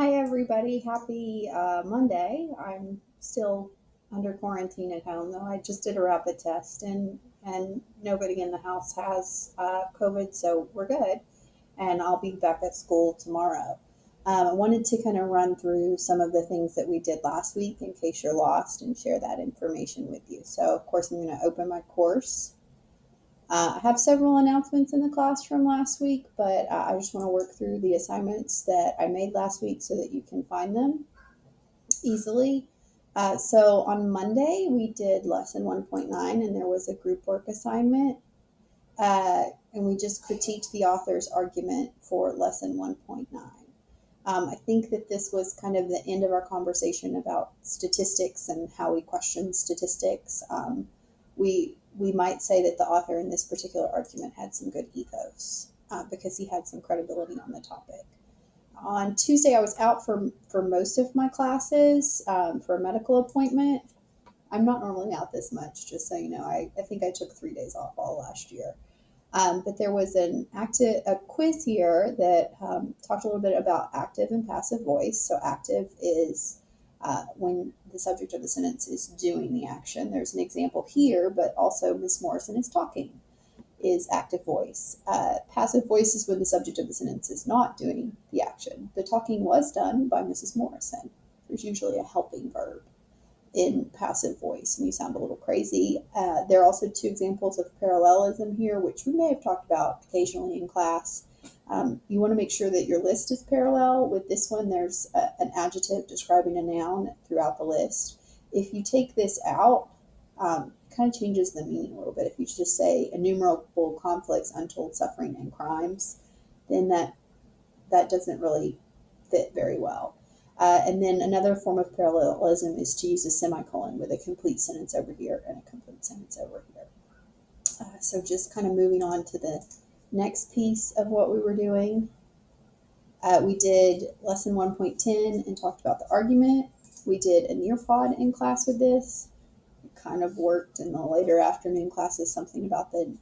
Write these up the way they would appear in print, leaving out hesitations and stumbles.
Hi, everybody. Happy Monday. I'm still under quarantine at home, though. I just did a rapid test, and nobody in the house has COVID, so we're good. And I'll be back at school tomorrow. I wanted to kind of run through some of the things that we did last week in case you're lost and share that information with you. So, of course, I'm going to open my course. I have several announcements in the class from last week, but I just want to work through the assignments that I made last week so that you can find them easily. So on Monday, we did lesson 1.9, and there was a group work assignment. And we just critiqued the author's argument for lesson 1.9. I think that this was kind of the end of our conversation about statistics and how we question statistics. We might say that the author in this particular argument had some good ethos because he had some credibility on the topic. On Tuesday, I was out for most of my classes for a medical appointment. I'm not normally out this much, just so you know. I think I took 3 days off all last year. But there was a quiz here that talked a little bit about active and passive voice. So active is when the subject of the sentence is doing the action. There's an example here, but also Miss Morrison is talking is active voice. Passive voice is when the subject of the sentence is not doing the action. The talking was done by Mrs. Morrison. There's usually a helping verb in passive voice, and you sound a little crazy. There are also two examples of parallelism here, which we may have talked about occasionally in class. You want to make sure that your list is parallel. With this one, there's an adjective describing a noun throughout the list. If you take this out, kind of changes the meaning a little bit. If you just say innumerable conflicts, untold suffering, and crimes, then that doesn't really fit very well. And then another form of parallelism is to use a semicolon with a complete sentence over here and a complete sentence over here. So just kind of moving on to the next piece of what we were doing. We did lesson 1.10 and talked about the argument. We did a Nearpod in class with this. It kind of worked in the later afternoon classes, something about the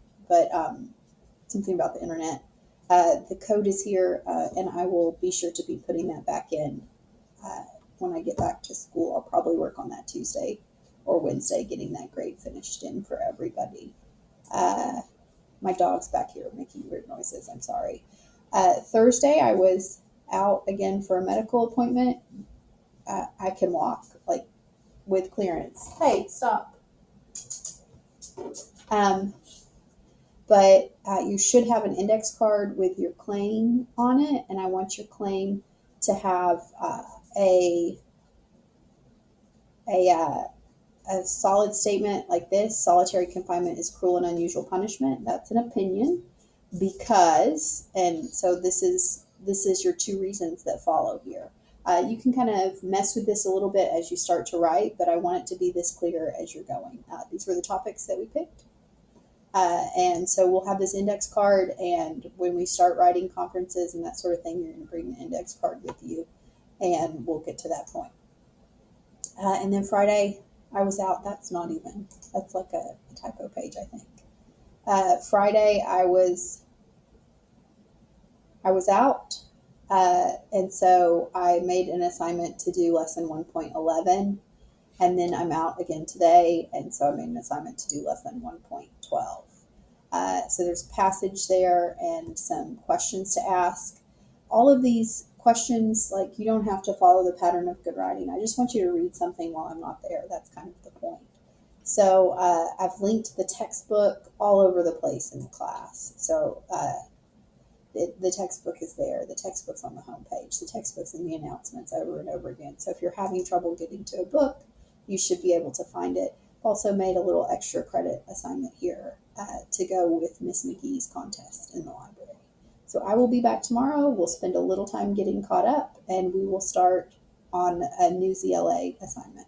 internet. The code is here, and I will be sure to be putting that back in when I get back to school. I'll probably work on that Tuesday or Wednesday, getting that grade finished in for everybody. My dog's back here making weird noises. I'm sorry. Thursday, I was out again for a medical appointment. I can walk like with clearance. Hey, stop. Um, but you should have an index card with your claim on it, and I want your claim to have a solid statement like this: solitary confinement is cruel and unusual punishment. That's an opinion because, and so this is your two reasons that follow here. You can kind of mess with this a little bit as you start to write, but I want it to be this clear as you're going. These were the topics that we picked. And so we'll have this index card, and when we start writing conferences and that sort of thing, you're going to bring the index card with you, and we'll get to that point. And then Friday, I was out. That's not even, that's like a typo page, I think. Friday, I was out, and so I made an assignment to do lesson 1.11, and then I'm out again today, and so I made an assignment to do lesson 1.12. So there's a passage there and some questions to ask. All of these questions, like, you don't have to follow the pattern of good writing. I just want you to read something while I'm not there. That's kind of the point. So I've linked the textbook all over the place in the class. So the textbook is there. The textbook's on the homepage. The textbook's in the announcements over and over again. So if you're having trouble getting to a book, you should be able to find it. Also made a little extra credit assignment here to go with Miss McGee's contest in the library. So I will be back tomorrow. We'll spend a little time getting caught up, and we will start on a new ZLA assignment.